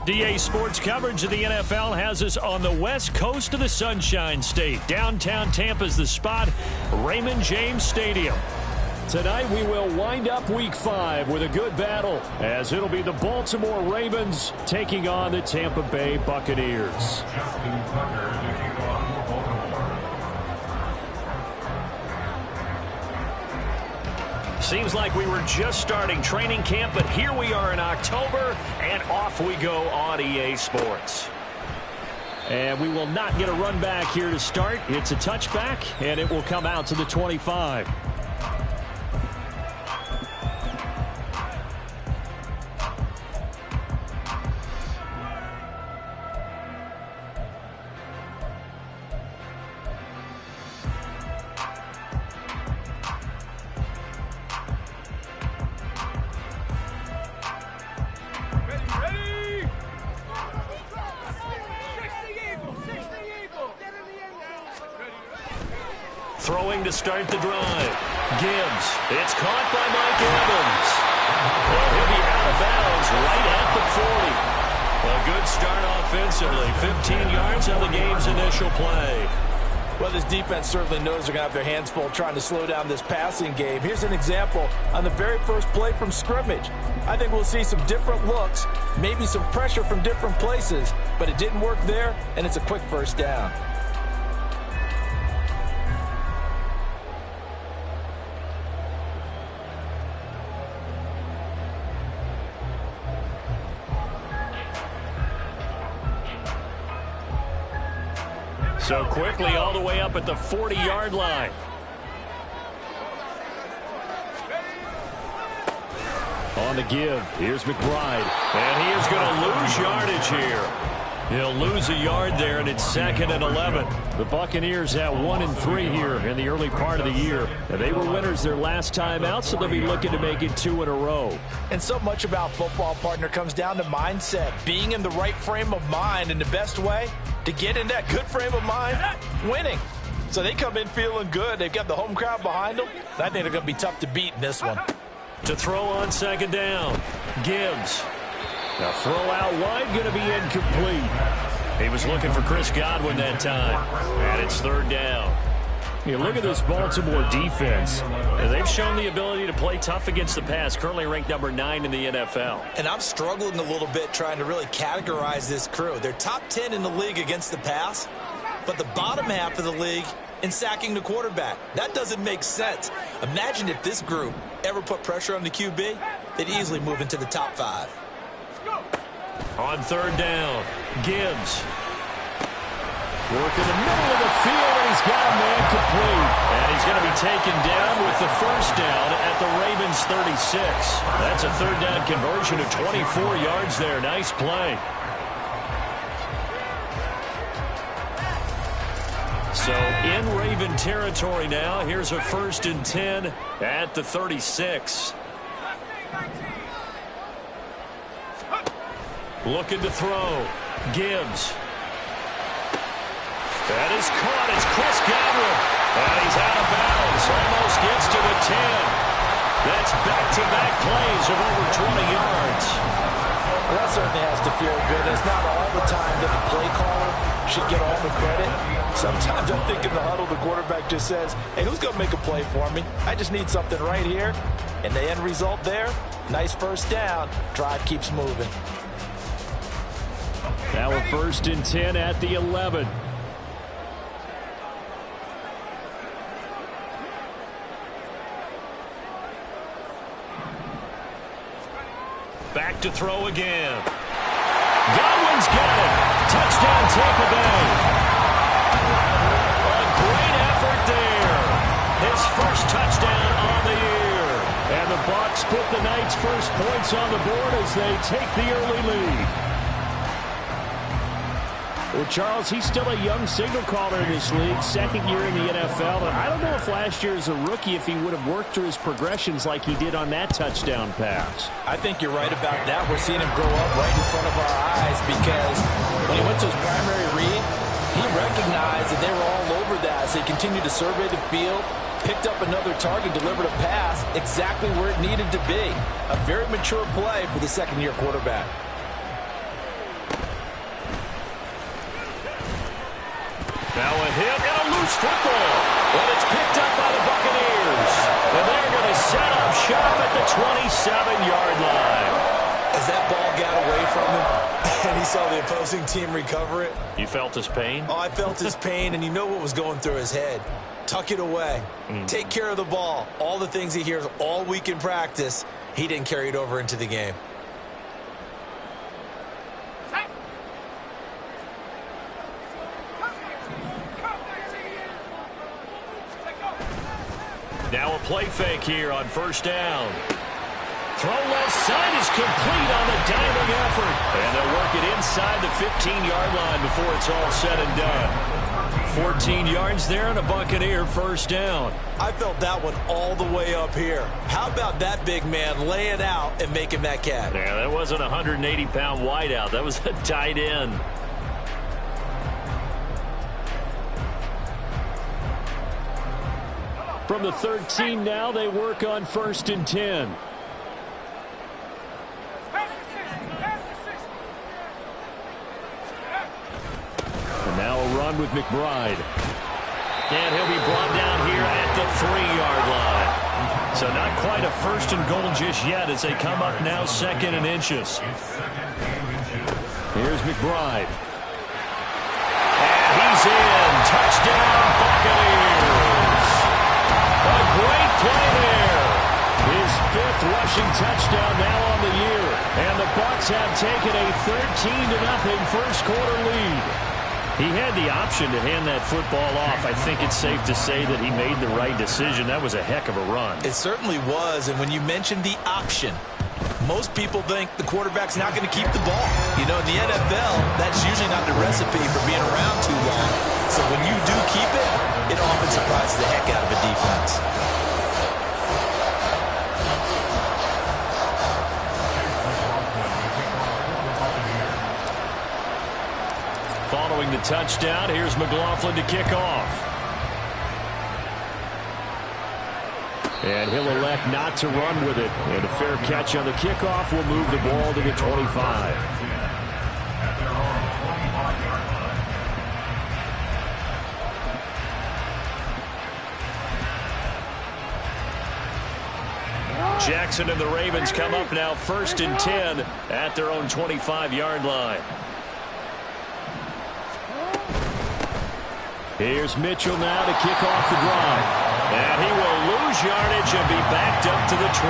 DA Sports coverage of the NFL has us on the west coast of the Sunshine State. Downtown Tampa's the spot, Raymond James Stadium. Tonight we will wind up Week 5 with a good battle, as it'll be the Baltimore Ravens taking on the Tampa Bay Buccaneers. Seems like we were just starting training camp, but here we are in October, and off we go on EA Sports. And we will not get a run back here to start. It's a touchback, and it will come out to the 25. Throwing to start the drive. Gibbs. It's caught by Mike Evans. Well, he'll be out of bounds right at the 40. A good start offensively. 15 yards on the game's initial play. Well, this defense certainly knows they're going to have their hands full trying to slow down this passing game. Here's an example on the very first play from scrimmage. I think we'll see some different looks, maybe some pressure from different places, but it didn't work there, and it's a quick first down. So quickly all the way up at the 40-yard line. On the give, here's McBride. And he is going to lose yardage here. He'll lose a yard there, and it's 2nd and 11. The Buccaneers at 1-3 here in the early part of the year. And they were winners their last time out, so they'll be looking to make it 2 in a row. And so much about football, partner, comes down to mindset. Being in the right frame of mind, and the best way to get in that good frame of mind, winning. So they come in feeling good. They've got the home crowd behind them. And I think they're going to be tough to beat in this one. To throw on 2nd down. Gibbs. The throw out wide going to be incomplete. He was looking for Chris Godwin that time. And it's 3rd down. You look at this Baltimore defense. They've shown the ability to play tough against the pass, currently ranked number 9 in the NFL. And I'm struggling a little bit trying to really categorize this crew. They're top 10 in the league against the pass, but the bottom half of the league in sacking the quarterback. That doesn't make sense. Imagine if this group ever put pressure on the QB, they'd easily move into the top 5. On 3rd down, Gibbs. Work in the middle of the field, and he's got a man complete. And he's going to be taken down with the first down at the Ravens 36. That's a 3rd down conversion of 24 yards there. Nice play. So in Raven territory now. Here's a 1st and 10 at the 36. Looking to throw. Gibbs. That is caught. It's Chris Godwin. And he's out of bounds. Almost gets to the 10. That's back-to-back plays of over 20 yards. Well, that certainly has to feel good. It's not all the time that the play caller should get all the credit. Sometimes I think in the huddle, the quarterback just says, hey, who's going to make a play for me? I just need something right here. And the end result there, nice first down. Drive keeps moving. Now a 1st and 10 at the 11. Back to throw again. Godwin's got it. Touchdown Tampa Bay. A great effort there. His first touchdown on the year. And the Bucs put the night's first points on the board as they take the early lead. Well, Charles, he's still a young signal caller in this league, 2nd year in the NFL. And I don't know if last year as a rookie, if he would have worked through his progressions like he did on that touchdown pass. I think you're right about that. We're seeing him grow up right in front of our eyes because when he went to his primary read, he recognized that they were all over that. So he continued to survey the field, picked up another target, delivered a pass exactly where it needed to be. A very mature play for the 2nd-year quarterback. loose football. And it's picked up by the Buccaneers. And they're going to set up shop at the 27-yard line. As that ball got away from him and he saw the opposing team recover it. You felt his pain? Oh, I felt his pain, and you know what was going through his head. Tuck it away. Take care of the ball. All the things he hears all week in practice, he didn't carry it over into the game. Now a play fake here on first down. Throw left side is complete on the diving effort. And they'll work it inside the 15-yard line before it's all said and done. 14 yards there and a Buccaneer first down. I felt that one all the way up here. How about that big man laying out and making that catch? Yeah, that wasn't a 180-pound wideout. That was a tight end. From the 13 now, they work on first and 10. And now a run with McBride. And he'll be brought down here at the 3-yard line. So not quite a first and goal just yet as they come up now second and inches. Here's McBride. And he's in. Touchdown, Buccaneers. A great play there. His 5th rushing touchdown now on the year. And the Bucs have taken a 13-0 first quarter lead. He had the option to hand that football off. I think it's safe to say that he made the right decision. That was a heck of a run. It certainly was. And when you mentioned the option, most people think the quarterback's not going to keep the ball. You know, in the NFL, that's usually not the recipe for being around too long. So when you do keep it, it often surprises the heck out of a defense. Following the touchdown, here's McLaughlin to kick off. And he'll elect not to run with it. And a fair catch on the kickoff will move the ball to the 25. Jackson and the Ravens come up now first and 10 at their own 25-yard line. Here's Mitchell now to kick off the drive. And he will lose yardage and be backed up to the 24.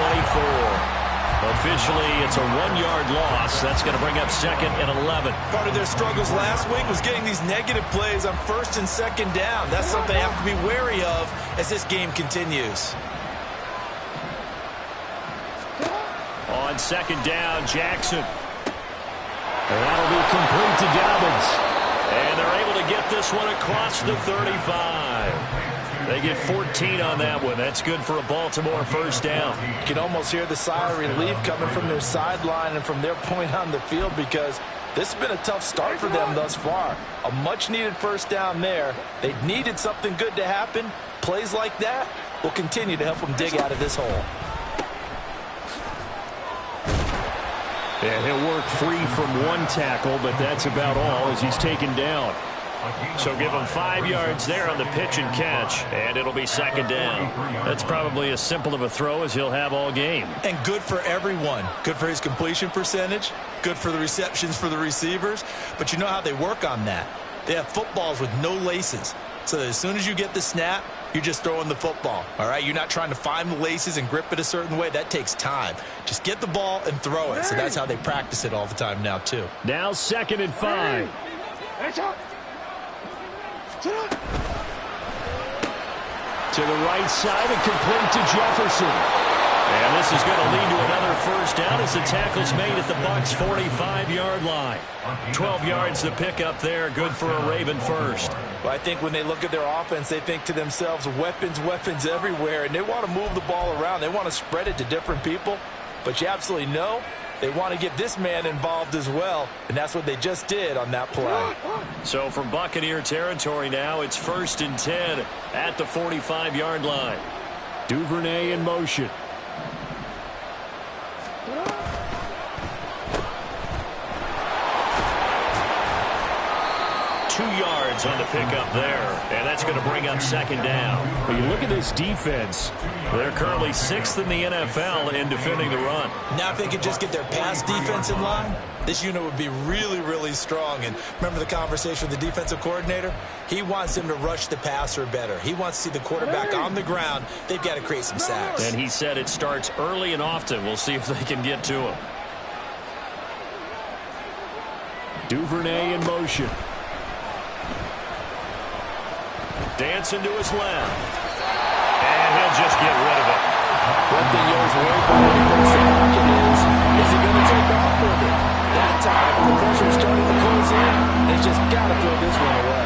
Officially, it's a 1-yard loss. That's going to bring up second and 11. Part of their struggles last week was getting these negative plays on first and second down. That's something they have to be wary of as this game continues. On second down, Jackson. And that'll be complete to Dobbins. And they're able to get this one across the 35. They get 14 on that one. That's good for a Baltimore first down. You can almost hear the sigh of relief coming from their sideline and from their point on the field because this has been a tough start for them thus far. A much-needed first down there. They needed something good to happen. Plays like that will continue to help them dig out of this hole. And he'll work free from one tackle, but that's about all as he's taken down. So give him 5 yards there on the pitch and catch, and it'll be second down. That's probably as simple of a throw as he'll have all game. And good for everyone. Good for his completion percentage. Good for the receptions for the receivers. But you know how they work on that. They have footballs with no laces. So that as soon as you get the snap, you're just throwing the football. All right, you're not trying to find the laces and grip it a certain way. That takes time. Just get the ball and throw it. So that's how they practice it all the time now, too. Now second and 5. To the right side and complete to Jefferson. And this is going to lead to another first down as the tackle's made at the Bucs' 45-yard line. 12 yards to pick up there. Good for a Raven first. Well, I think when they look at their offense, they think to themselves, weapons, weapons everywhere. And they want to move the ball around. They want to spread it to different people. But you absolutely know they want to get this man involved as well. And that's what they just did on that play. So from Buccaneer territory now, it's first and 10 at the 45-yard line. Duvernay in motion. 2 yards yards on the pickup there, and that's going to bring up second down. When you look at this defense, they're currently 6th in the NFL in defending the run. Now if they could just get their pass defense in line, this unit would be really, really strong. And remember the conversation with the defensive coordinator? He wants them to rush the passer better. He wants to see the quarterback on the ground. They've got to create some sacks. And he said it starts early and often. We'll see if they can get to him. Duvernay in motion. Dancing to his left. And he'll just get rid of it. One thing you always worry about when you face the pocket is he going to take off with it? That time, the pressure is starting to close in. They just got to throw this one away.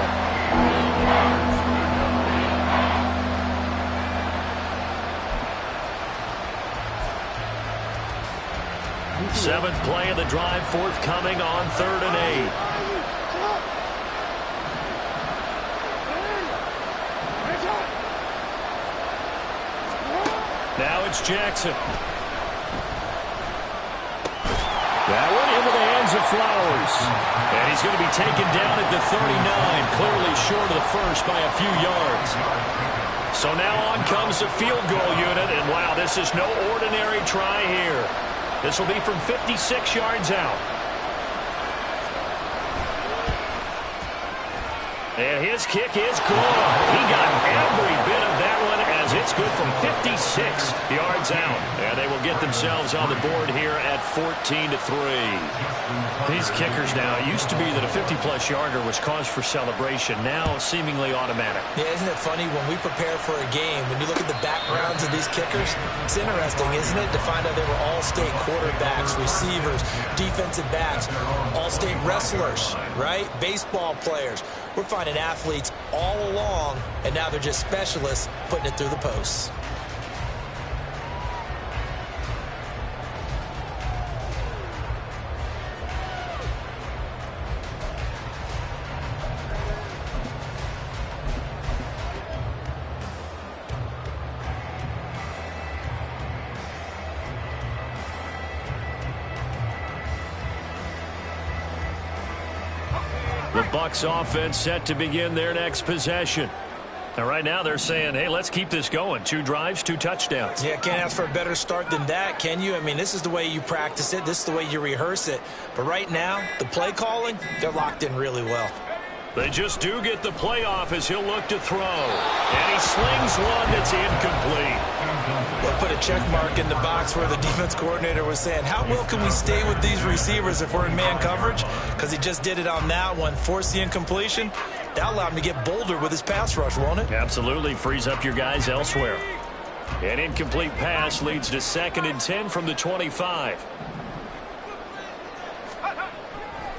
Seventh play of the drive forthcoming on 3rd and 8. Now it's Jackson. That one into the hands of Flowers. And he's going to be taken down at the 39, clearly short of the first by a few yards. So now on comes the field goal unit, and wow, this is no ordinary try here. This will be from 56 yards out. And his kick is good. He got every bit of that one as it's good from 56 yards out. And they will get themselves on the board here at 14-3. These kickers now, it used to be that a 50-plus yarder was cause for celebration. Now seemingly automatic. Yeah, isn't it funny when we prepare for a game, when you look at the backgrounds of these kickers, it's interesting, isn't it, to find out they were all-state quarterbacks, receivers, defensive backs, all-state wrestlers, right? Baseball players. We're finding athletes all along, and now they're just specialists putting it through the posts. The Bucs offense set to begin their next possession. And right now they're saying, hey, let's keep this going. 2 drives, 2 touchdowns. Yeah, can't ask for a better start than that, can you? I mean, this is the way you practice it. This is the way you rehearse it. But right now, the play calling, they're locked in really well. They just do get the play off as he'll look to throw. And he slings one that's incomplete. They'll put a check mark in the box where the defense coordinator was saying, how well can we stay with these receivers if we're in man coverage? Because he just did it on that one, forced the incompletion. That allowed him to get bolder with his pass rush, won't it? Absolutely, frees up your guys elsewhere. An incomplete pass leads to 2nd and 10 from the 25.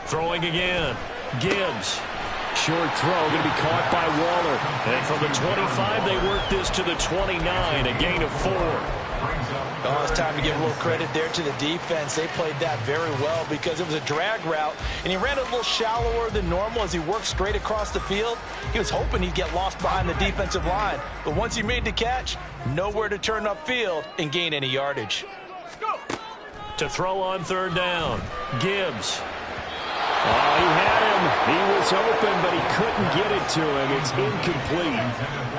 Throwing again. Gibbs. Short throw, going to be caught by Waller. And from the 25, they work this to the 29, a gain of 4. Oh, it's time to give a little credit there to the defense. They played that very well because it was a drag route, and he ran a little shallower than normal as he worked straight across the field. He was hoping he'd get lost behind the defensive line, but once he made the catch, nowhere to turn upfield and gain any yardage. To throw on 3rd down, Gibbs. Oh, he had him. He was open, but he couldn't get it to him. It's incomplete.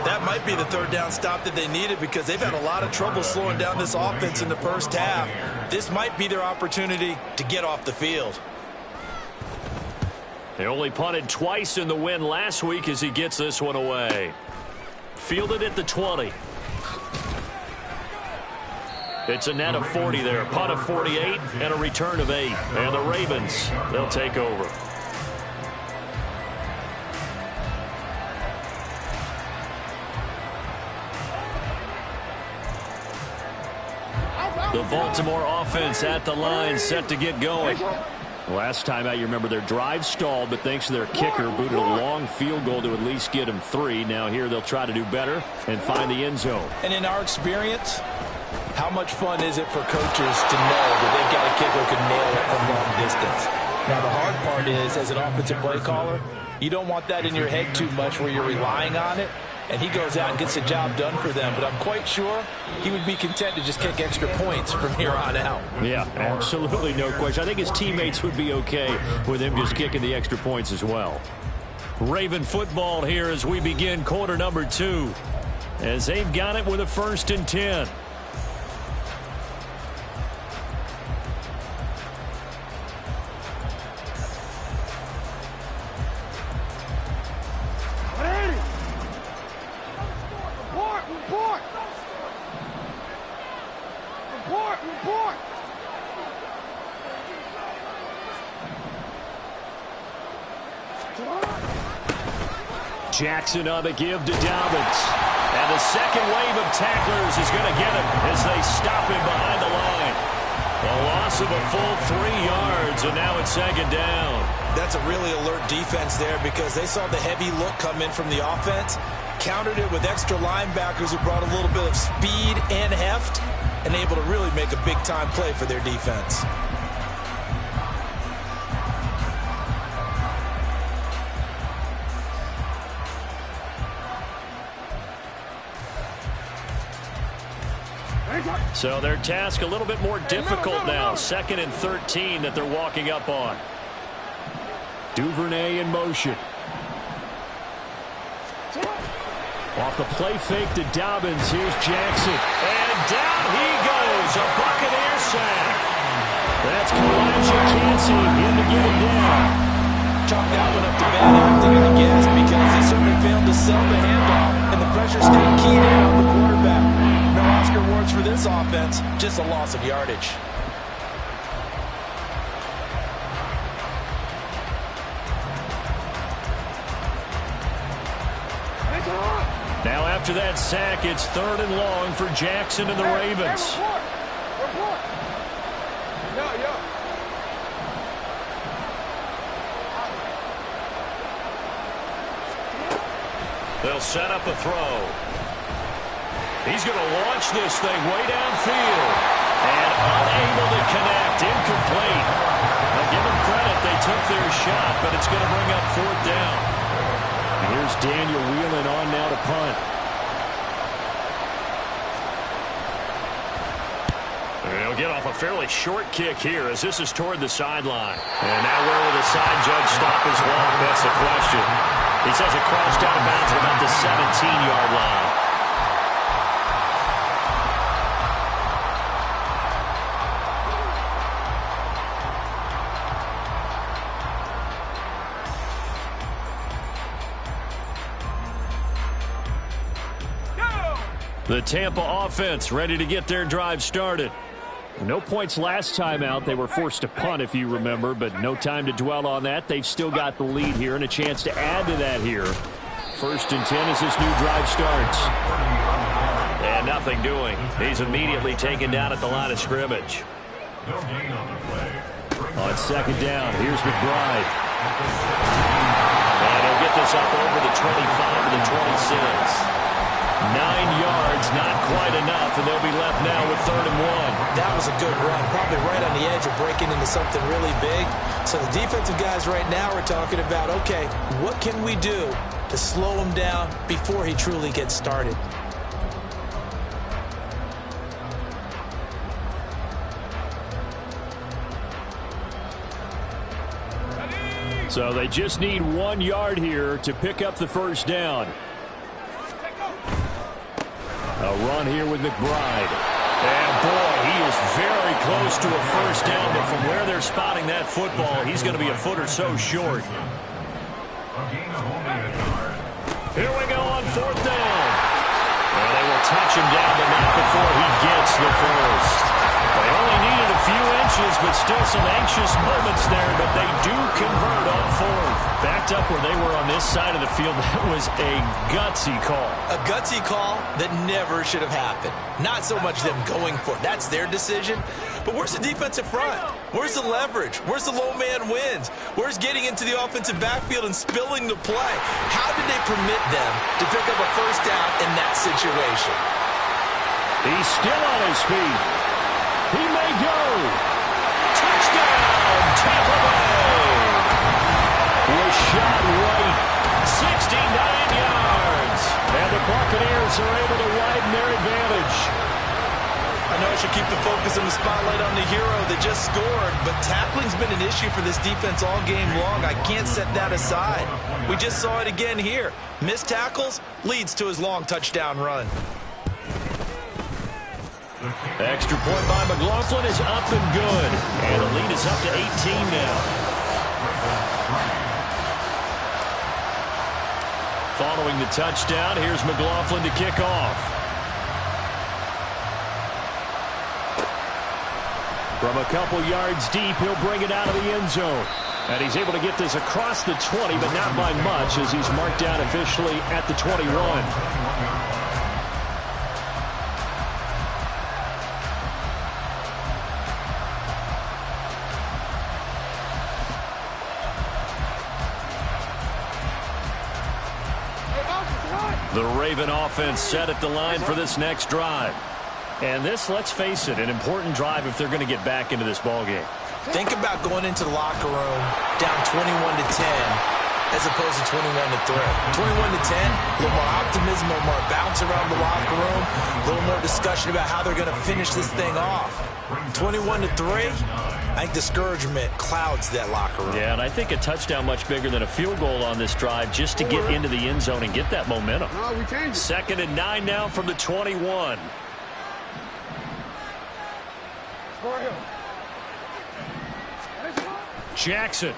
That might be the 3rd down stop that they needed because they've had a lot of trouble slowing down this offense in the first half. This might be their opportunity to get off the field. They only punted twice in the win last week as he gets this one away. Fielded at the 20. It's a net of 40 there. Punt of 48 and a return of 8. And the Ravens, they'll take over. The Baltimore offense at the line, set to get going. Last time out, you remember their drive stalled, but thanks to their kicker, booted a long field goal to at least get them 3. Now here they'll try to do better and find the end zone. And in our experience, how much fun is it for coaches to know that they've got a kicker who can nail it from long distance? Now, the hard part is, as an offensive play caller, you don't want that in your head too much where you're relying on it, and he goes out and gets the job done for them. But I'm quite sure he would be content to just kick extra points from here on out. Yeah, absolutely no question. I think his teammates would be okay with him just kicking the extra points as well. Raven football here as we begin quarter number 2. As they've got it with a 1st and 10. Jackson on the give to Dobbins. And the second wave of tacklers is going to get him as they stop him behind the line. A loss of a full 3 yards, and now it's 2nd down. That's a really alert defense there because they saw the heavy look come in from the offense, countered it with extra linebackers who brought a little bit of speed and heft, and able to really make a big-time play for their defense. So their task a little bit more difficult now. 2nd and 13 that they're walking up on. Duvernay in motion. Off the play fake to Dobbins. Here's Jackson. And down he goes. A Buccaneer sack. That's Kalijah Cansey in to get him down. Chalk that one up to bad acting in the gas because he certainly failed to sell the handoff, and the pressure stayed keyed in on the quarterback. No Oscar awards for this offense, just a loss of yardage. Now after that sack, it's 3rd and long for Jackson and the Ravens. They'll set up a throw. He's going to launch this thing way downfield. And unable to connect. Incomplete. I'll give them credit. They took their shot, but it's going to bring up 4th down. And here's Daniel Whelan on now to punt. They'll get off a fairly short kick here as this is toward the sideline. And now where will the side judge stop his walk? That's the question. He says it crossed out of bounds at about the 17-yard line. The Tampa offense ready to get their drive started. No points last time out. They were forced to punt, if you remember, but no time to dwell on that. They've still got the lead here and a chance to add to that here. 1st and 10 as this new drive starts. And nothing doing. He's immediately taken down at the line of scrimmage. On 2nd down, here's McBride. And he'll get this up over the 25 to the 26. 9 yards, not quite enough, and they'll be left now with 3rd and 1. That was a good run, probably right on the edge of breaking into something really big. So the defensive guys right now are talking about, okay, what can we do to slow him down before he truly gets started? So they just need 1 yard here to pick up the 1st down. A run here with McBride. And boy, he is very close to a 1st down, but from where they're spotting that football, he's going to be a foot or so short. Here we go on 4th down. And they will touch him down, but not before he gets the 1st. They only needed a few inches, but still some anxious moments there, but they do convert on 4th. Backed up where they were on this side of the field, that was a gutsy call. A gutsy call that never should have happened. Not so much them going for it. That's their decision. But where's the defensive front? Where's the leverage? Where's the low man wins? Where's getting into the offensive backfield and spilling the play? How did they permit them to pick up a 1st down in that situation? He's still on his feet. He may go. Touchdown, Tampa Bay. Was shot right. 69 yards. And the Buccaneers are able to widen their advantage. know she'll keep the focus and the spotlight on the hero that just scored, but tackling's been an issue for this defense all game long. I can't set that aside. We just saw it again here. Missed tackles leads to his long touchdown run. Extra point by McLaughlin is up and good. And the lead is up to 18 now. Following the touchdown, here's McLaughlin to kick off. From a couple yards deep, he'll bring it out of the end zone. And he's able to get this across the 20, but not by much, as he's marked down officially at the 21. The Raven offense set at the line for this next drive. And this, let's face it, an important drive if they're going to get back into this ballgame. Think about going into the locker room down 21-10 as opposed to 21-3. 21-10, a little more optimism, a little more bounce around the locker room, a little more discussion about how they're going to finish this thing off. 21-3, I think discouragement clouds that locker room. Yeah, and I think a touchdown much bigger than a field goal on this drive just to get into the end zone and get that momentum. 2nd and 9 now from the 21. Jackson.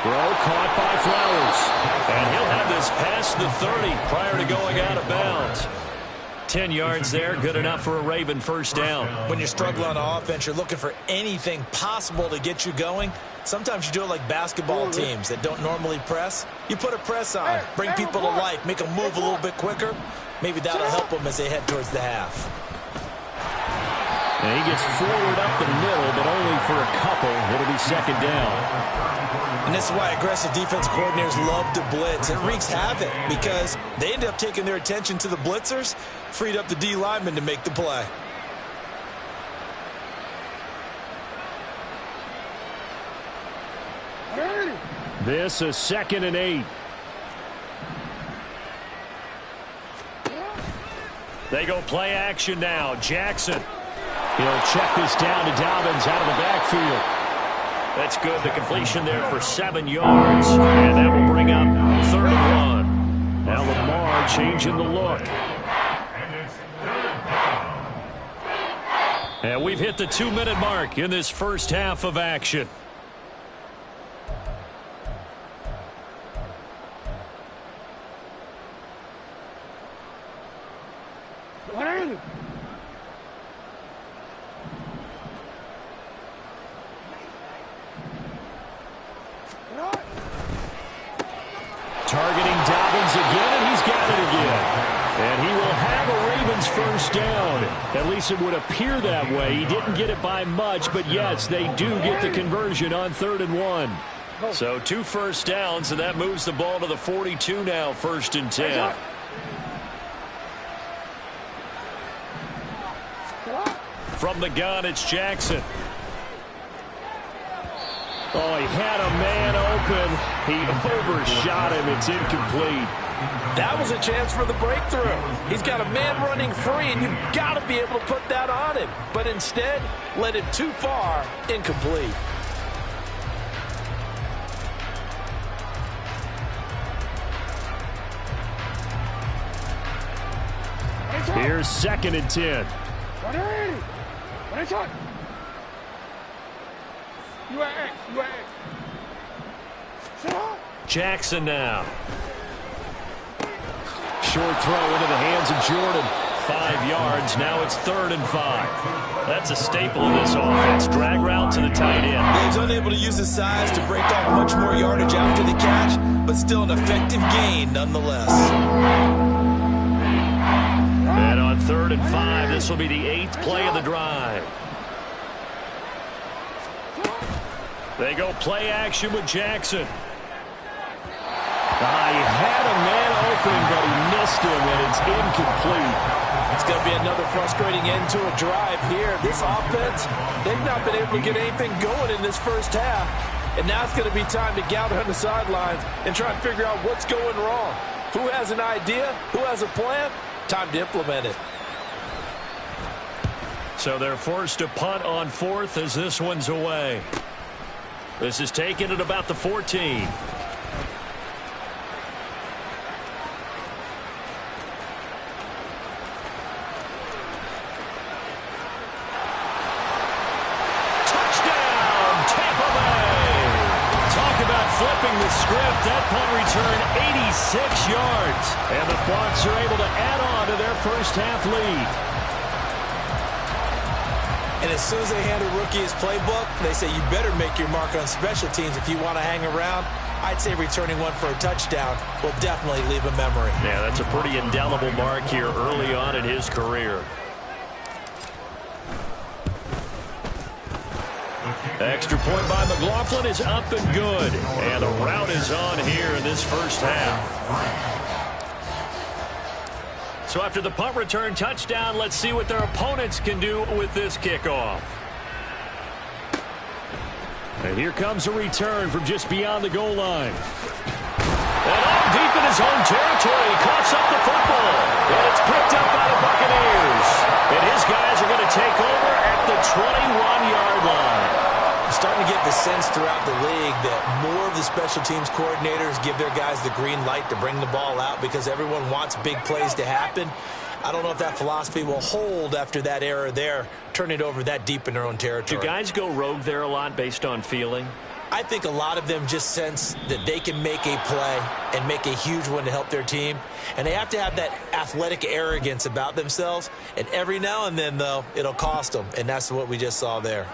Throw caught by Flowers. And he'll have this past the 30 prior to going out of bounds. 10 yards there, good enough for a Raven first down. When you're struggling on offense, you're looking for anything possible to get you going. Sometimes you do it like basketball teams that don't normally press. You put a press on, bring people to life, make them move a little bit quicker. Maybe that'll help them as they head towards the half. And he gets forward up the middle, but only for a couple. It'll be 2nd down. And this is why aggressive defense coordinators love to blitz. It wreaks havoc because they end up taking their attention to the blitzers, freed up the D lineman to make the play. This is 2nd and 8. They go play action now. Jackson. He'll check this down to Dobbins out of the backfield. That's good. The completion there for 7 yards. And that will bring up 3rd and 1. Now Lamar changing the look. And we've hit the 2-minute mark in this first half of action. Targeting Dobbins again, and he's got it again. And he will have a Ravens first down. At least it would appear that way. He didn't get it by much, but yes, they do get the conversion on 3rd and 1. So 2 first downs, and that moves the ball to the 42 now, 1st and 10. From the gun, it's Jackson. Oh, he had a man open. He overshot him. It's incomplete. That was a chance for the breakthrough. He's got a man running free, and you've got to be able to put that on him. But instead, led him too far, incomplete. Here's 2nd and 10. Jackson now. Short throw into the hands of Jordan. 5 yards. Now it's 3rd and 5. That's a staple of this offense. Drag route to the tight end. He's unable to use his size to break off much more yardage after the catch, but still an effective gain nonetheless. And on 3rd and 5, this will be the 8th play of the drive. They go play action with Jackson. He had a man open, but he missed him, and it's incomplete. It's going to be another frustrating end to a drive here. This offense, they've not been able to get anything going in this first half. And now it's going to be time to gather on the sidelines and try and figure out what's going wrong. Who has an idea? Who has a plan? Time to implement it. So they're forced to punt on 4th as this one's away. This is taken at about the 14. Touchdown, Tampa Bay! Talk about flipping the script. That punt return 86 yards. And the Bucs are able to add on to their first half lead. And as soon as they hand a rookie his playbook, they say you better make your mark on special teams if you want to hang around. I'd say returning one for a touchdown will definitely leave a memory. Yeah, that's a pretty indelible mark here early on in his career. Extra point by McLaughlin is up and good. And the route is on here in this first half. So after the punt return touchdown, let's see what their opponents can do with this kickoff. And here comes a return from just beyond the goal line. And all deep in his own territory, he coughs up the football. And it's picked up by the Buccaneers. And his guys are going to take over at the 21-yard line. I'm starting to get the sense throughout the league that more of the special teams coordinators give their guys the green light to bring the ball out because everyone wants big plays to happen. I don't know if that philosophy will hold after that error there, turn it over that deep in their own territory. Do guys go rogue there a lot based on feeling? I think a lot of them just sense that they can make a play and make a huge one to help their team. And they have to have that athletic arrogance about themselves. And every now and then, though, it'll cost them. And that's what we just saw there.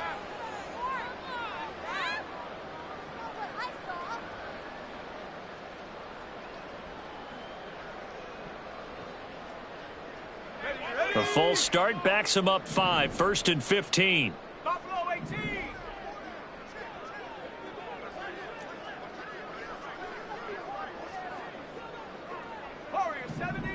A false start backs him up 5, 1st and 15. Buffalo 18. Warrior 70.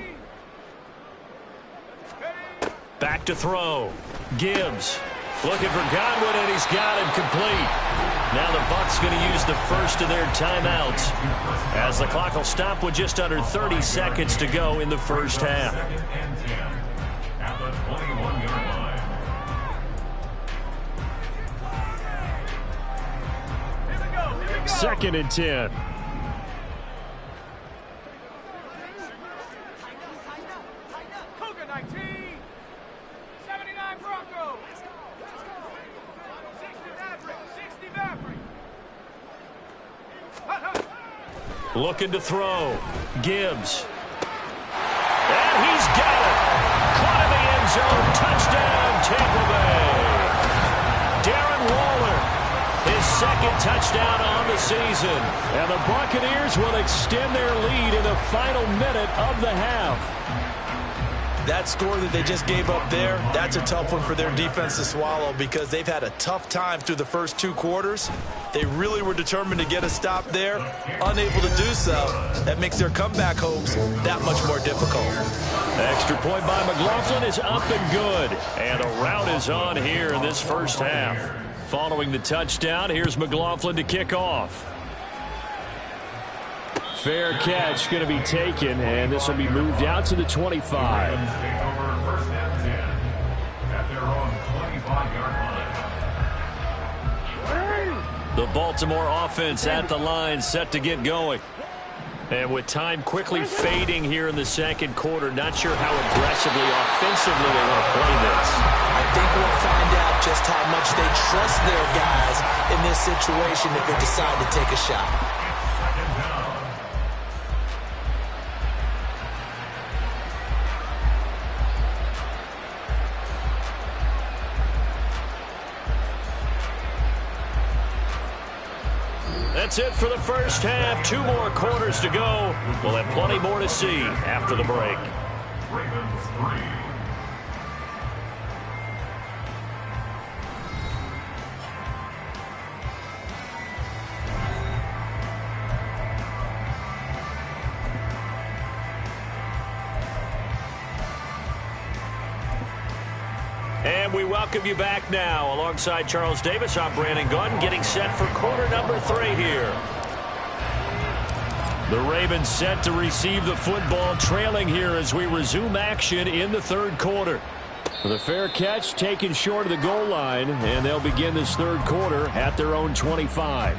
Back to throw. Gibbs looking for Godwin, and he's got it complete. Now the Bucs going to use the first of their timeouts as the clock will stop with just under 30 seconds to go in the first half. At the 21-yard line. 2nd and 10. Cougar 19. 79 Broncos. 60 Maverick. 60 Maverick. Looking to throw. Gibbs. And he's got it. Caught in the end zone. Touchdown, Tampa Bay. Darren Waller, his 2nd touchdown on the season. And the Buccaneers will extend their lead in the final minute of the half. That score that they just gave up there, that's a tough one for their defense to swallow because they've had a tough time through the first 2 quarters. They really were determined to get a stop there, unable to do so. That makes their comeback hopes that much more difficult. Extra point by McLaughlin is up and good. And a route is on here in this first half. Following the touchdown, here's McLaughlin to kick off. Fair catch going to be taken, and this will be moved out to the 25. Take over 1st and 10 at their own 25-yard line. The Baltimore offense at the line, set to get going. And with time quickly fading here in the 2nd quarter, not sure how aggressively, offensively they want to play this. I think we'll find out just how much they trust their guys in this situation if they decide to take a shot. That's it for the first half. 2 more quarters to go. We'll have plenty more to see after the break. Ravens 3. And we welcome you back now. Alongside Charles Davis, I'm Brandon Gunn, getting set for quarter number 3 here. The Ravens set to receive the football, trailing here as we resume action in the 3rd quarter. The fair catch taken short of the goal line, and they'll begin this third quarter at their own 25.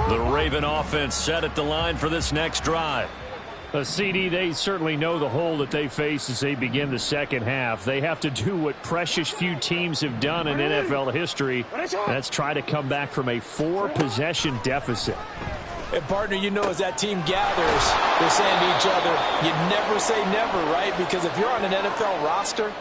The Raven offense set at the line for this next drive. CD, they certainly know the hole that they face as they begin the second half. They have to do what precious few teams have done in NFL history. That's try to come back from a 4-possession deficit. And, partner, you know, as that team gathers, they're saying to each other, you never say never, right? Because if you're on an NFL roster,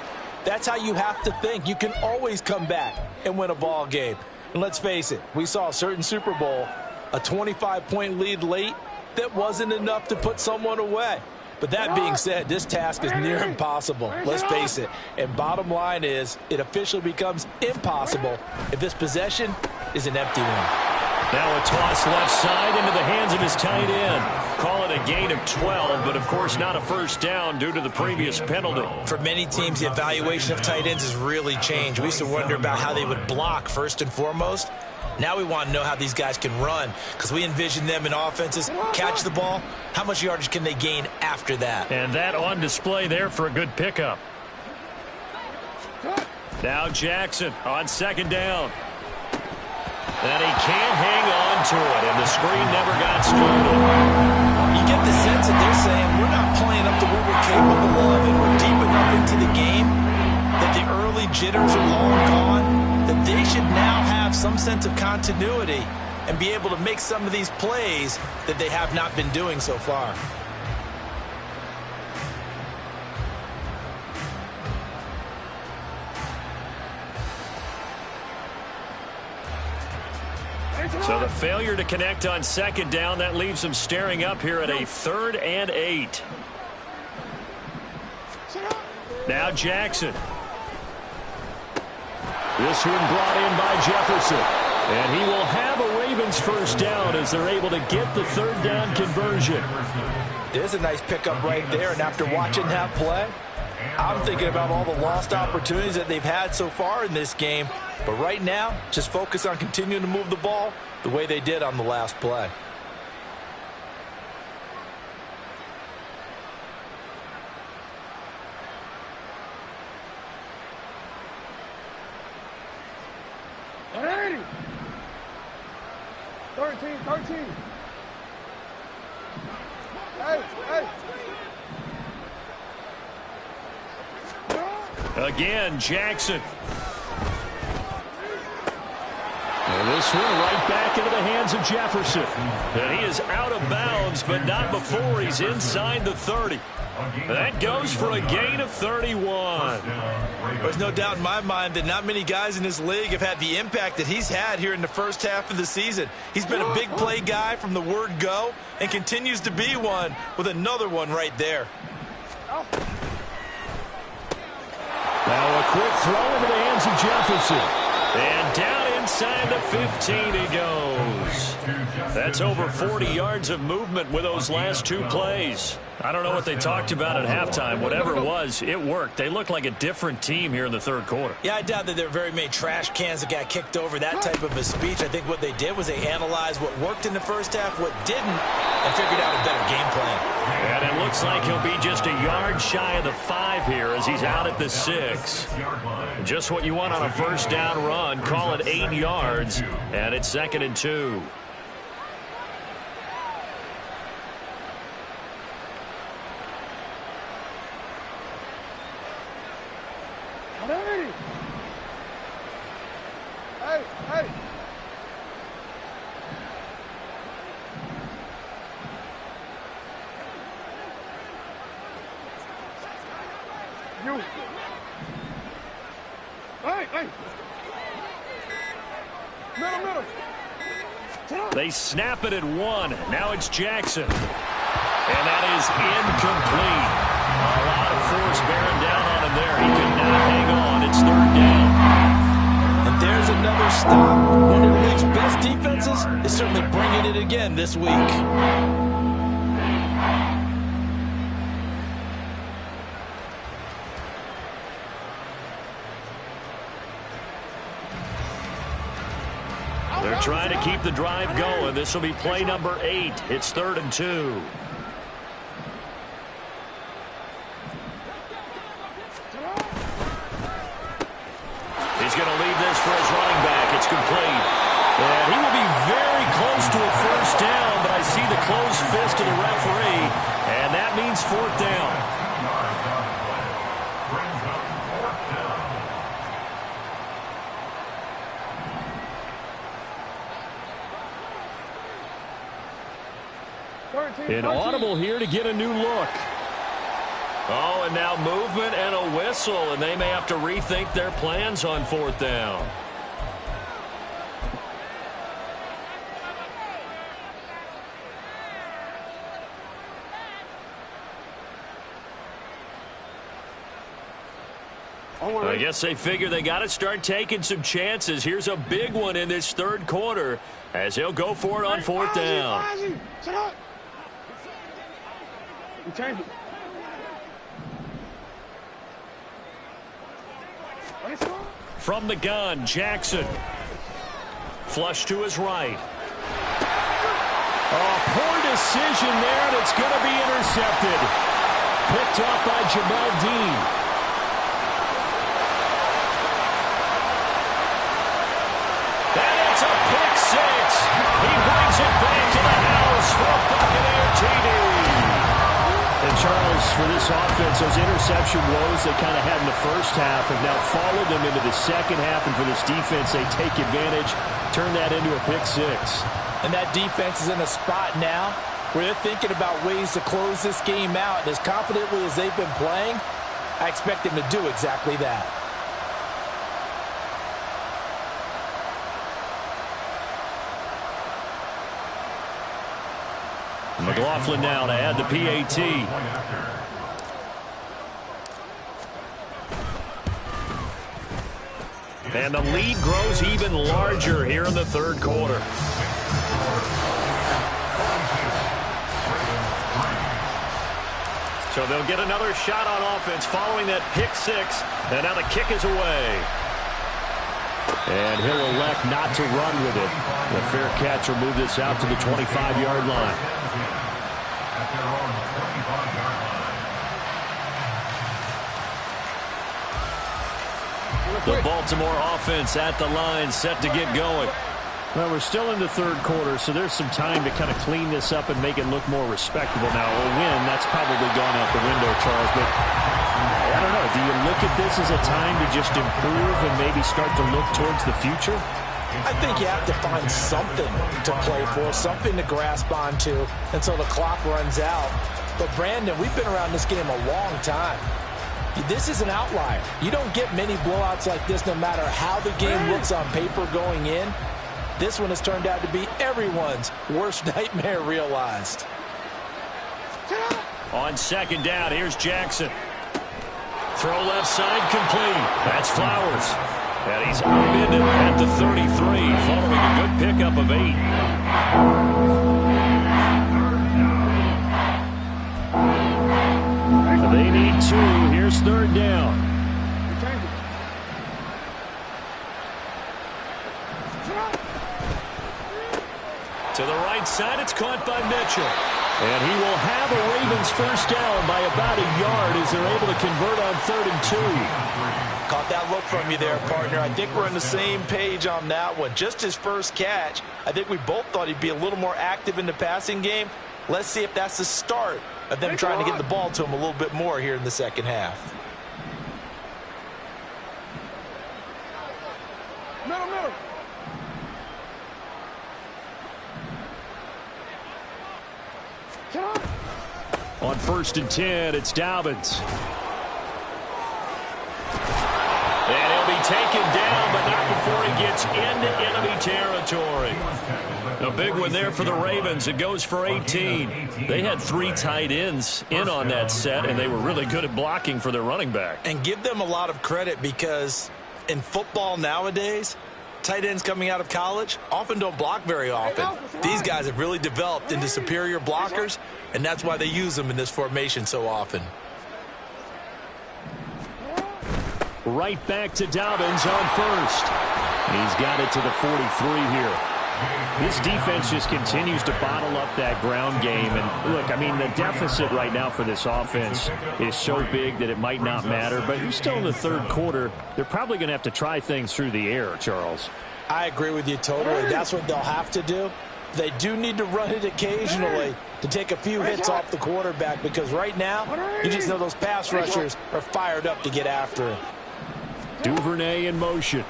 that's how you have to think. You can always come back and win a ball game. And let's face it, we saw a certain Super Bowl, a 25-point lead late, that wasn't enough to put someone away. But that being said, this task is near impossible. Let's face it. And bottom line is, it officially becomes impossible if this possession is an empty one. Now a toss left side into the hands of his tight end. Call it a gain of 12, but of course not a first down due to the previous penalty. For many teams, the evaluation of tight ends has really changed. We used to wonder about how they would block first and foremost. Now we want to know how these guys can run, because we envision them in offenses catch the ball. How much yardage can they gain after that? And that on display there for a good pickup. Now Jackson on second down. And he can't hang on to it, and the screen never got started. You get the sense that they're saying we're not playing up to what we're capable of, and we're deep enough into the game that the early jitters are long gone, that they should now have some sense of continuity and be able to make some of these plays that they have not been doing so far. So the failure to connect on second down, that leaves them staring up here at a 3rd and 8. Now Jackson. This one brought in by Jefferson. And he will have a Ravens first down as they're able to get the 3rd down conversion. There's a nice pickup right there, and after watching that play, I'm thinking about all the lost opportunities that they've had so far in this game. But right now, just focus on continuing to move the ball the way they did on the last play. Hey! 13. Hey! Again, Jackson. And this one right back into the hands of Jefferson. And he is out of bounds, but not before he's inside the 30. That goes for a gain of 31. There's no doubt in my mind that not many guys in this league have had the impact that he's had here in the first half of the season. He's been a big play guy from the word go and continues to be one with another one right there. Now a quick throw into the hands of Jefferson. And down inside the 15 he goes. That's over 40 yards of movement with those last 2 plays. I don't know what they talked about at halftime. Whatever it was, it worked. They look like a different team here in the 3rd quarter. Yeah, I doubt that there are very many trash cans that got kicked over, that type of a speech. I think what they did was they analyzed what worked in the first half, what didn't, and figured out a better game plan. And it looks like he'll be just a yard shy of the 5 here as he's out at the 6. Just what you want on a first down run. Call it 8 yards, and it's 2nd and 2. Hey! You. Hey! Middle. They snap it at 1. Now it's Jackson. And that is incomplete. A lot of force bearing down on him there. He could not hang on. It's 3rd down. And there's another stop. One of the league's best defenses is certainly bringing it again this week. They're trying to keep the drive going. This will be play number 8. It's 3rd and 2. An audible here to get a new look. Oh, and now movement and a whistle, and they may have to rethink their plans on 4th down. I guess they figure they got to start taking some chances. Here's a big one in this 3rd quarter as he'll go for it on 4th down. Shut up. You change it. From the gun, Jackson. Flush to his right. Oh, poor decision there, and it's going to be intercepted. Picked off by Jamel Dean. It's a pick 6. He brings it back to the house for a Buccaneer TD. And Charles, for this offense, those interception woes they kind of had in the first half have now followed them into the second half. And for this defense, they take advantage, turn that into a pick 6. And that defense is in a spot now where they're thinking about ways to close this game out. And as confidently as they've been playing, I expect them to do exactly that. McLaughlin now to add the PAT. And the lead grows even larger here in the 3rd quarter. So they'll get another shot on offense following that pick 6. And now the kick is away. And he'll elect not to run with it. The fair catch will move this out to the 25-yard line. The Baltimore offense at the line, set to get going. Well, we're still in the 3rd quarter, so there's some time to kind of clean this up and make it look more respectable. Now, a win, that's probably gone out the window, Charles. But I don't know. Do you look at this as a time to just improve and maybe start to look towards the future? I think you have to find something to play for, something to grasp onto until the clock runs out. But, Brandon, we've been around this game a long time. This is an outlier. You don't get many blowouts like this no matter how the game looks on paper going in. This one has turned out to be everyone's worst nightmare realized. On 2nd down, here's Jackson. Throw left side complete. That's Flowers. And he's upended at the 33 following a good pickup of 8. They need 2. Here's 3rd down. To the right side, it's caught by Mitchell. And he will have a Ravens 1st down by about a yard as they're able to convert on 3rd and 2. Caught that look from you there, partner. I think we're on the same page on that one. Just his first catch. I think we both thought he'd be a little more active in the passing game. Let's see if that's the start of them trying to get the ball to him a little bit more here in the second half. Middle. On 1st and 10, it's Dobbins. And he'll be taken down, but not before he gets into enemy territory. A big one there for the Ravens. It goes for 18. They had 3 tight ends in on that set, and they were really good at blocking for their running back. And give them a lot of credit because in football nowadays, tight ends coming out of college often don't block very often. These guys have really developed into superior blockers, and that's why they use them in this formation so often. Right back to Dobbins on 1st. He's got it to the 43 here. This defense just continues to bottle up that ground game. And look, I mean, the deficit right now for this offense is so big that it might not matter. But you're still in the 3rd quarter. They're probably going to have to try things through the air, Charles. I agree with you totally. That's what they'll have to do. They do need to run it occasionally to take a few hits off the quarterback because right now, you just know those pass rushers are fired up to get after him. Duvernay in motion.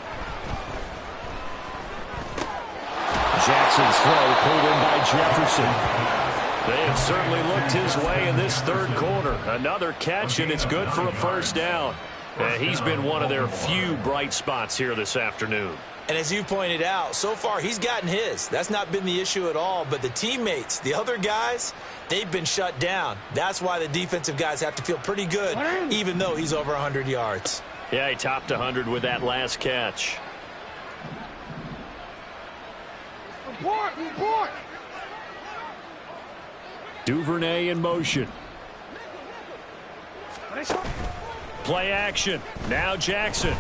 Jackson's throw pulled in by Jefferson. They have certainly looked his way in this third quarter. Another catch, and it's good for a first down. He's been one of their few bright spots here this afternoon. And as you pointed out, so far he's gotten his. That's not been the issue at all. But the teammates, the other guys, they've been shut down. That's why the defensive guys have to feel pretty good, even though he's over 100 yards. Yeah, he topped 100 with that last catch. Report. Duvernay in motion. Play action. Now Jackson.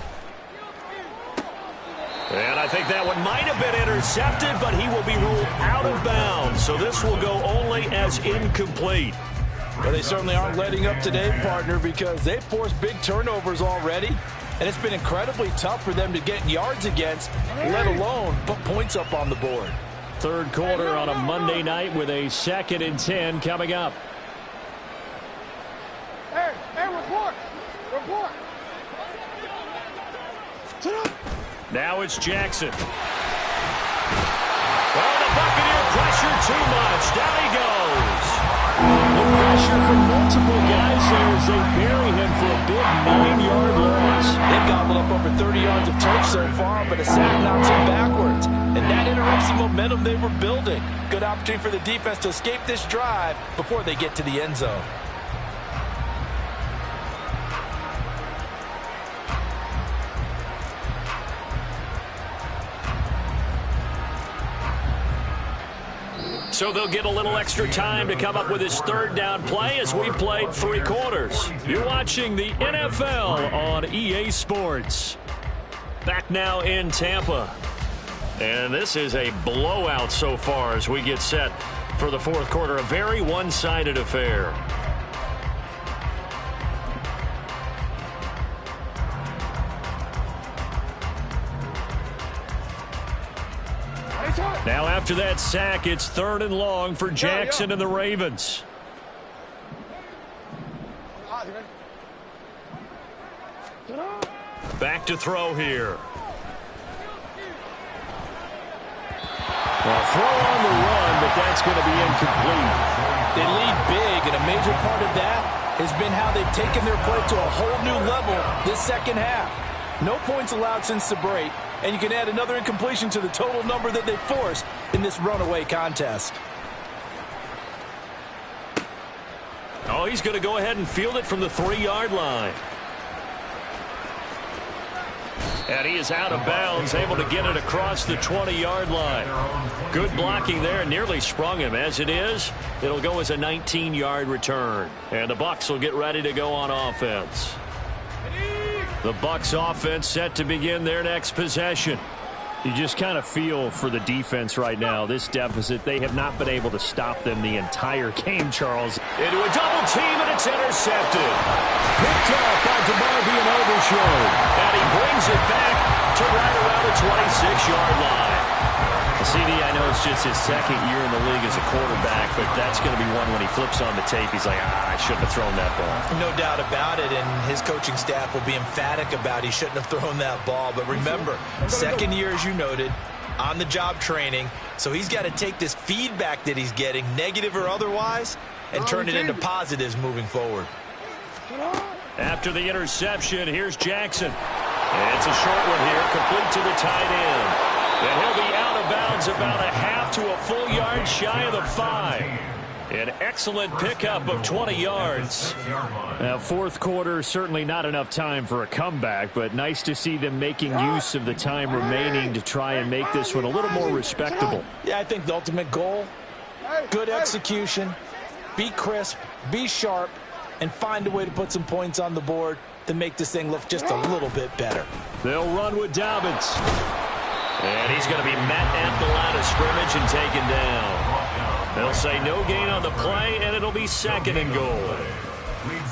And I think that one might have been intercepted, but he will be ruled out of bounds. So this will go only as incomplete. Well, they certainly aren't letting up today, partner, because they've forced big turnovers already. And it's been incredibly tough for them to get yards against, let alone put points up on the board. Third quarter on a Monday night with a 2nd and 10 coming up. Hey, report. Now it's Jackson. Well, the Buccaneer pressure too much. Down he goes. The pressure from multiple guys there as they bury him for a big 9-yard loss. They've gobbled up over 30 yards of turf so far, but a sack knocks them backwards. And that interrupts the momentum they were building. Good opportunity for the defense to escape this drive before they get to the end zone. So they'll get a little extra time to come up with his third down play as we played 3 quarters. You're watching the NFL on EA Sports. Back now in Tampa. And this is a blowout so far as we get set for the fourth quarter. A very one-sided affair. Now after that sack, it's 3rd and long for Jackson and the Ravens. Back to throw here. Well, throw on the run, but that's going to be incomplete. They lead big, and a major part of that has been how they've taken their play to a whole new level this second half. No points allowed since the break, and you can add another incompletion to the total number that they forced in this runaway contest. Oh, he's going to go ahead and field it from the 3-yard line. And he is out of bounds, able to get it across the 20-yard line. Good blocking there, nearly sprung him. As it is, it'll go as a 19-yard return. And the Bucs will get ready to go on offense. The Bucs offense set to begin their next possession. You just kind of feel for the defense right now. This deficit, they have not been able to stop them the entire game, Charles. Into a double team, and it's intercepted. Picked off by DeMarvion Overshown. And he brings it back to right around the 26-yard line. CD, I know it's just his 2nd year in the league as a quarterback, but that's going to be one when he flips on the tape, he's like, I shouldn't have thrown that ball. No doubt about it, and his coaching staff will be emphatic about he shouldn't have thrown that ball. But remember, 2nd year, as you noted, on-the-job training, so he's got to take this feedback that he's getting, negative or otherwise, and turn it into positives moving forward. After the interception, here's Jackson. And it's a short one here, complete to the tight end. And he'll be out of bounds about a half to a full yard shy of the 5. An excellent pickup of 20 yards. Now, fourth quarter, certainly not enough time for a comeback, but nice to see them making use of the time remaining to try and make this one a little more respectable. Yeah, I think the ultimate goal, good execution, be crisp, be sharp, and find a way to put some points on the board to make this thing look just a little bit better. They'll run with Dobbins. And he's going to be met at the line of scrimmage and taken down. They'll say no gain on the play, and it'll be 2nd and goal.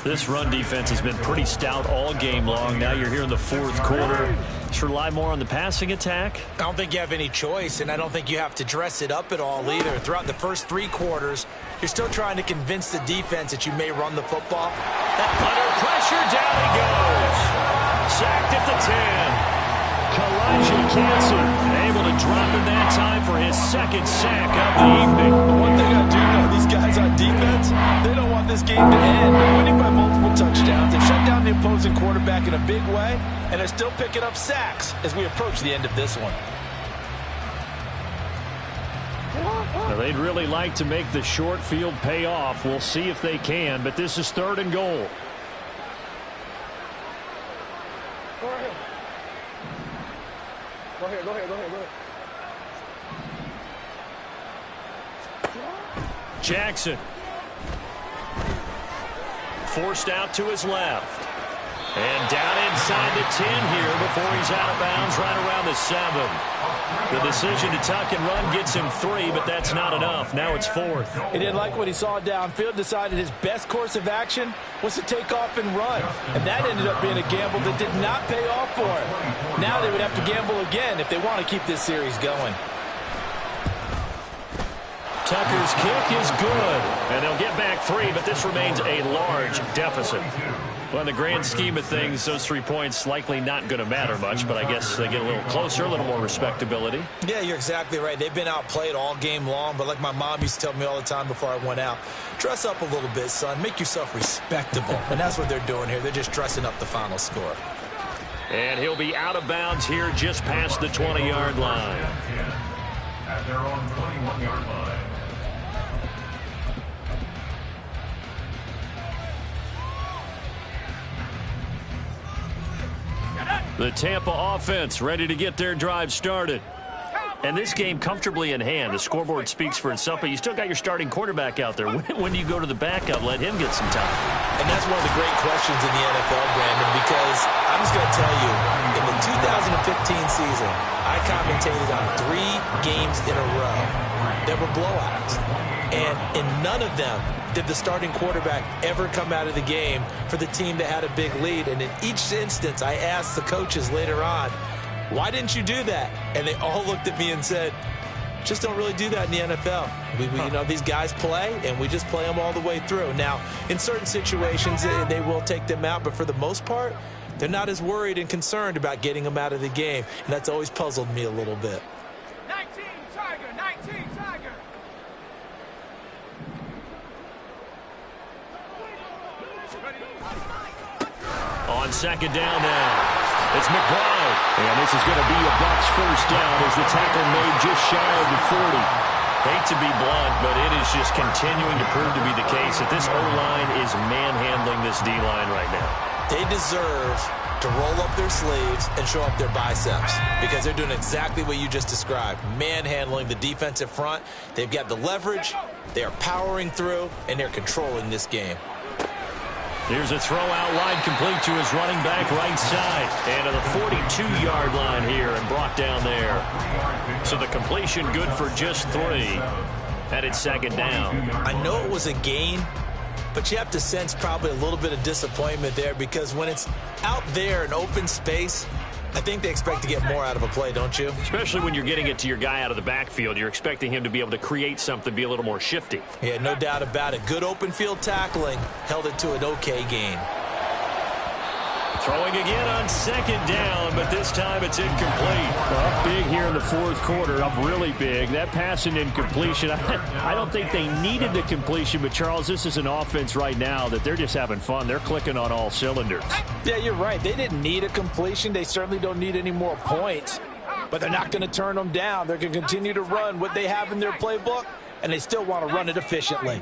This run defense has been pretty stout all game long. Now you're here in the fourth quarter. Just rely more on the passing attack? I don't think you have any choice, and I don't think you have to dress it up at all either. Throughout the first 3 quarters, you're still trying to convince the defense that you may run the football. Under pressure, down he goes. Sacked at the 10. Kalijah Cancel able to drop in that time for his 2nd sack of the evening. One thing I do know, these guys on this game to end. They're winning by multiple touchdowns. They've shut down the opposing quarterback in a big way, and they're still picking up sacks as we approach the end of this one. Now, they'd really like to make the short field pay off. We'll see if they can, but this is 3rd and goal. Go ahead. Go ahead, go ahead, go ahead, go ahead. Jackson. Forced out to his left. And down inside the 10 here before he's out of bounds right around the 7. The decision to tuck and run gets him 3, but that's not enough. Now it's 4th. He didn't like what he saw downfield, decided his best course of action was to take off and run. And that ended up being a gamble that did not pay off for him. Now they would have to gamble again if they want to keep this series going. Tucker's kick is good. And they'll get back 3, but this remains a large deficit. Well, in the grand scheme of things, those 3 points likely not going to matter much, but I guess they get a little closer, a little more respectability. Yeah, you're exactly right. They've been outplayed all game long, but like my mom used to tell me all the time before I went out, dress up a little bit, son. Make yourself respectable. And that's what they're doing here. They're just dressing up the final score. And he'll be out of bounds here just past the 20-yard line. At their own 21-yard line. The Tampa offense ready to get their drive started. And this game comfortably in hand. The scoreboard speaks for itself, but you still got your starting quarterback out there. When do you go to the backup? Let him get some time. And that's one of the great questions in the NFL, Brandon, because I'm just going to tell you, in the 2015 season, I commentated on 3 games in a row that were blowouts. And in none of them did the starting quarterback ever come out of the game for the team that had a big lead. And in each instance, I asked the coaches later on, why didn't you do that? And they all looked at me and said, just don't really do that in the NFL. You know, these guys play, and we just play them all the way through. Now, in certain situations, they will take them out, but for the most part, they're not as worried and concerned about getting them out of the game. And that's always puzzled me a little bit. 19, Tiger, 19, Tiger. On second down now. It's McBride. And this is going to be a Bucs first down as the tackle made just shy of the 40. Hate to be blunt, but it is just continuing to prove to be the case that this O-line is manhandling this D-line right now. They deserve to roll up their sleeves and show up their biceps because they're doing exactly what you just described, manhandling the defensive front. They've got the leverage, they are powering through, and they're controlling this game. Here's a throw out line complete to his running back right side. And to the 42-yard line here and brought down there. So the completion good for just 3. Headed second down. I know it was a gain, but you have to sense probably a little bit of disappointment there because when it's out there in open space, I think they expect to get more out of a play, don't you? Especially when you're getting it to your guy out of the backfield. You're expecting him to be able to create something, be a little more shifty. Yeah, no doubt about it. Good open field tackling held it to an okay gain. Throwing again on second down, but this time it's incomplete. Up big here in the 4th quarter, up really big. That pass and incompletion, I don't think they needed the completion, but Charles, this is an offense right now that they're just having fun. They're clicking on all cylinders. Yeah, you're right. They didn't need a completion. They certainly don't need any more points, but they're not going to turn them down. They're going to continue to run what they have in their playbook, and they still want to run it efficiently.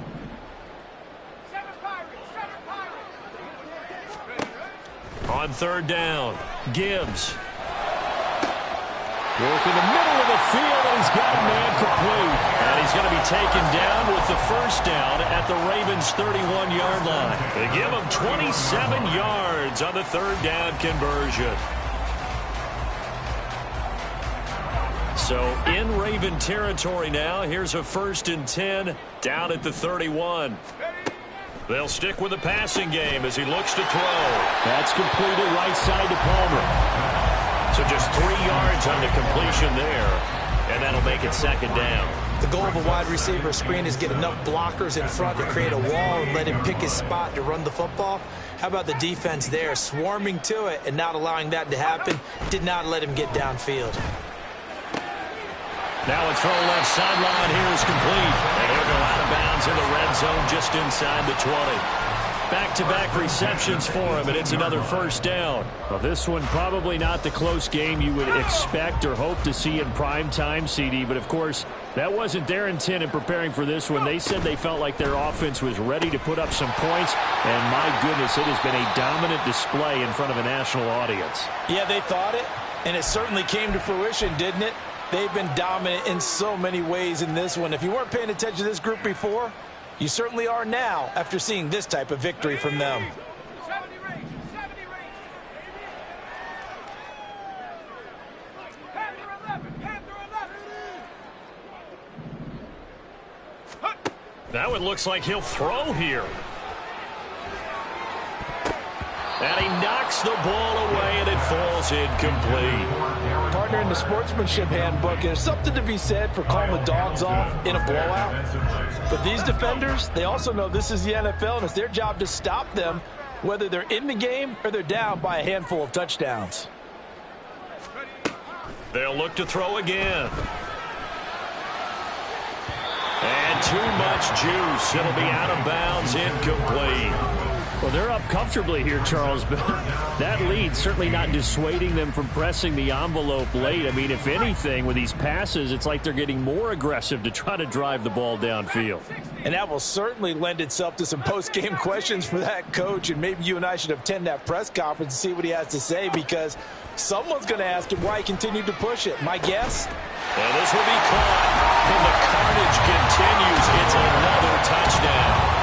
On third down, Gibbs. Working the middle of the field, and he's got a man complete. And he's going to be taken down with the first down at the Ravens' 31-yard line. They give him 27 yards on the third down conversion. So in Raven territory now, here's a 1st and 10 down at the 31. They'll stick with the passing game as he looks to throw. That's completed right side to Palmer. So just 3 yards on the completion there, and that'll make it second down. The goal of a wide receiver screen is get enough blockers in front to create a wall and let him pick his spot to run the football. How about the defense there, swarming to it and not allowing that to happen? Did not let him get downfield. Now a throw left sideline here is complete. And he'll go out of bounds in the red zone just inside the 20. Back-to-back receptions for him, and it's another first down. Well, this one probably not the close game you would expect or hope to see in prime time, CD. But, of course, that wasn't their intent in preparing for this one. They said they felt like their offense was ready to put up some points. And, my goodness, it has been a dominant display in front of a national audience. Yeah, they thought it, and it certainly came to fruition, didn't it? They've been dominant in so many ways in this one. If you weren't paying attention to this group before, you certainly are now after seeing this type of victory from them. 70 range, 70 range. Panther 11, Panther 11. That one looks like he'll throw here. And he knocks the ball away, and it falls incomplete. Partner, in the sportsmanship handbook, there's something to be said for calling the dogs off in a blowout. But these defenders, they also know this is the NFL, and it's their job to stop them, whether they're in the game or they're down by a handful of touchdowns. They'll look to throw again. And too much juice. It'll be out of bounds, incomplete. Well, they're up comfortably here, Charles, but that lead certainly not dissuading them from pressing the envelope late. I mean, if anything, with these passes, it's like they're getting more aggressive to try to drive the ball downfield. And that will certainly lend itself to some post-game questions for that coach, and maybe you and I should attend that press conference and see what he has to say, because someone's going to ask him why he continued to push it. My guess? And this will be caught, and the carnage continues. It's another touchdown.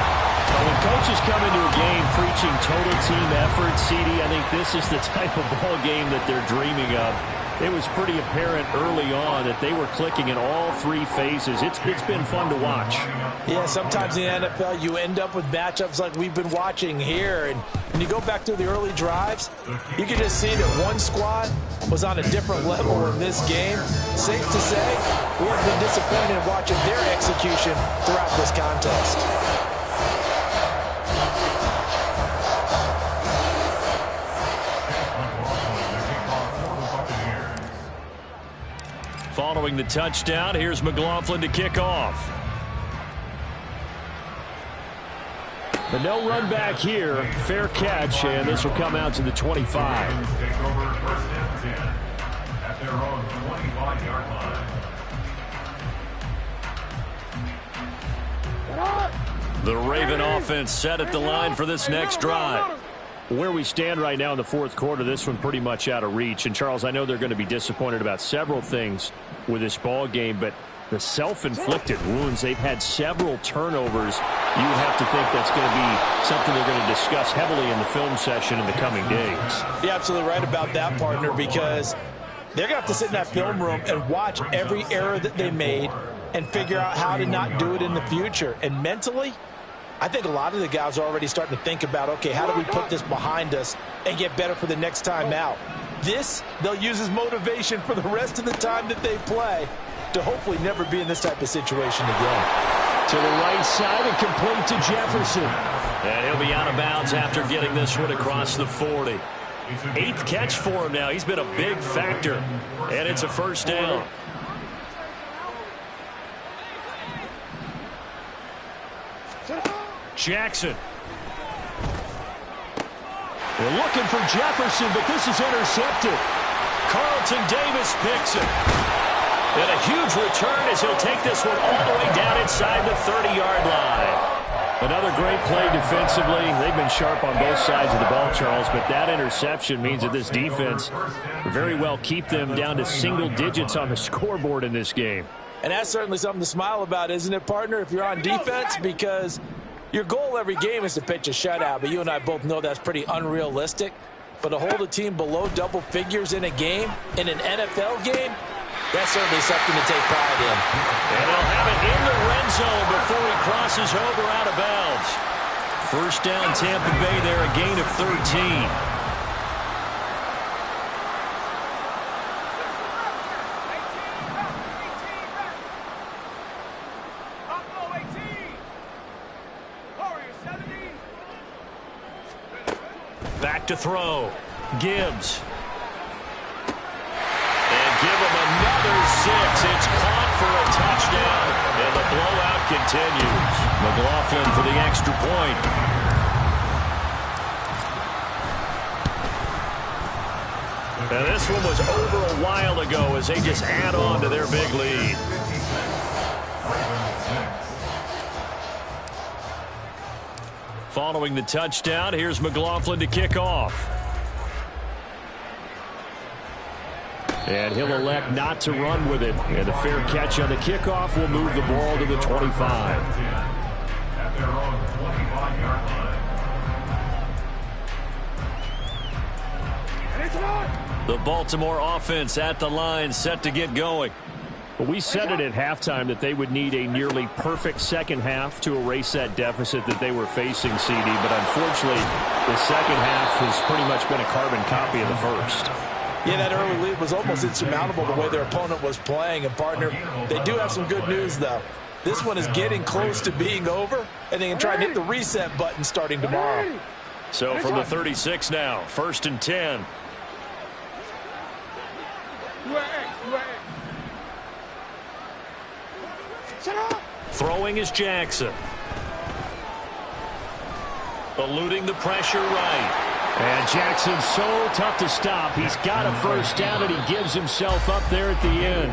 Well, when coaches come into a game preaching total team effort, CD, I think this is the type of ball game that they're dreaming of. It was pretty apparent early on that they were clicking in all three phases. It's been fun to watch. Yeah, sometimes in the NFL you end up with matchups like we've been watching here. And when you go back to the early drives, you can just see that one squad was on a different level in this game. Safe to say, we have been disappointed in watching their execution throughout this contest. Following the touchdown, here's McLaughlin to kick off. But no run back here. Fair catch, and this will come out to the 25. Take over first and 10 at their own 25-yard line. The Raven offense set at the line for this next drive. Where we stand right now in the fourth quarter, this one pretty much out of reach. And, Charles, I know they're going to be disappointed about several things with this ball game, but the self-inflicted wounds, they've had several turnovers. You would have to think that's going to be something they're going to discuss heavily in the film session in the coming days. You're absolutely right about that, partner, because they're going to have to sit in that film room and watch every error that they made and figure out how to not do it in the future. And mentally, I think a lot of the guys are already starting to think about, okay, how do we put this behind us and get better for the next time out? This, they'll use as motivation for the rest of the time that they play to hopefully never be in this type of situation again. To the right side and complete to Jefferson. And he'll be out of bounds after getting this one across the 40. Eighth catch for him now. He's been a big factor. And it's a first down. Jackson. They're looking for Jefferson, but this is intercepted. Carlton Davis picks it. And a huge return as he'll take this one all the way down inside the 30-yard line. Another great play defensively. They've been sharp on both sides of the ball, Charles, but that interception means that this defense very well keep them down to single digits on the scoreboard in this game. And that's certainly something to smile about, isn't it, partner, if you're on defense? Because your goal every game is to pitch a shutout, but you and I both know that's pretty unrealistic. But to hold a team below double figures in a game, in an NFL game, that's certainly something to take pride in. And they'll have it in the red zone before he crosses over out of bounds. First down, Tampa Bay there, a gain of 13. Back to throw. Gibbs. And give him another 6. It's caught for a touchdown. And the blowout continues. McLaughlin for the extra point. And this one was over a while ago as they just add on to their big lead. Following the touchdown, here's McLaughlin to kick off. And he'll elect not to run with it. And a fair catch on the kickoff will move the ball to the 25. At their own 25-yard line. The Baltimore offense at the line, set to get going. Well, we said it at halftime that they would need a nearly perfect second half to erase that deficit that they were facing, CD. But unfortunately, the second half has pretty much been a carbon copy of the first. Yeah, that early lead was almost insurmountable the way their opponent was playing. And, partner, they do have some good news, though. This one is getting close to being over, and they can try and hit the reset button starting tomorrow. So from the 36 now, 1st and 10. Throwing is Jackson. Eluding the pressure right. And Jackson's so tough to stop. He's got a first down, and he gives himself up there at the end.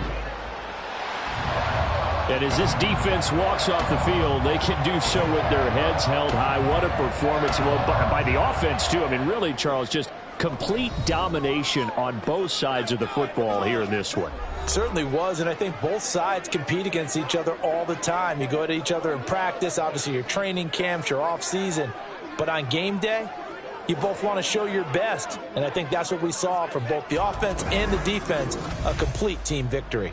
And as this defense walks off the field, they can do so with their heads held high. What a performance. Well, by the offense, too. I mean, really, Charles, just complete domination on both sides of the football here in this one. Certainly was, and I think both sides compete against each other all the time. You go at each other in practice, obviously your training camps, your off-season. But on game day, you both want to show your best, and I think that's what we saw from both the offense and the defense, a complete team victory.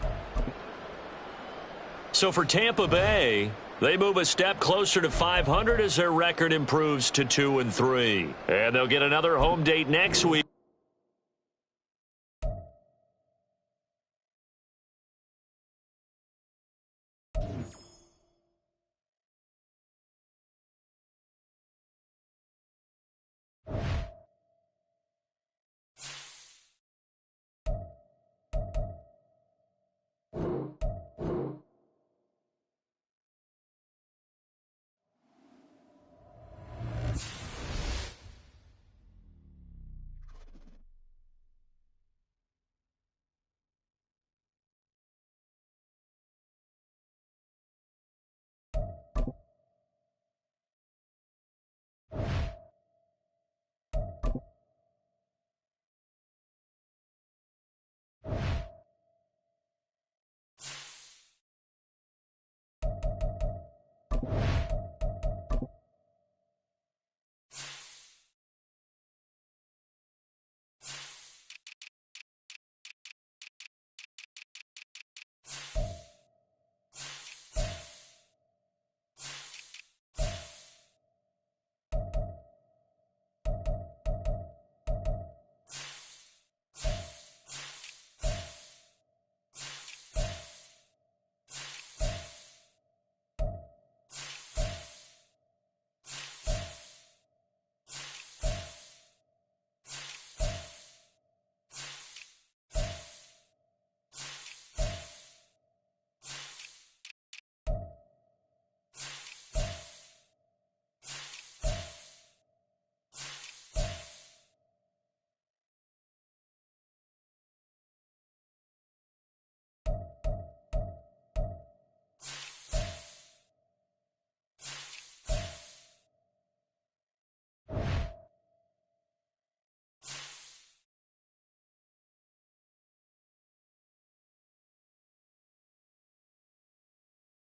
So for Tampa Bay, they move a step closer to 500 as their record improves to 2-3. And they'll get another home date next week.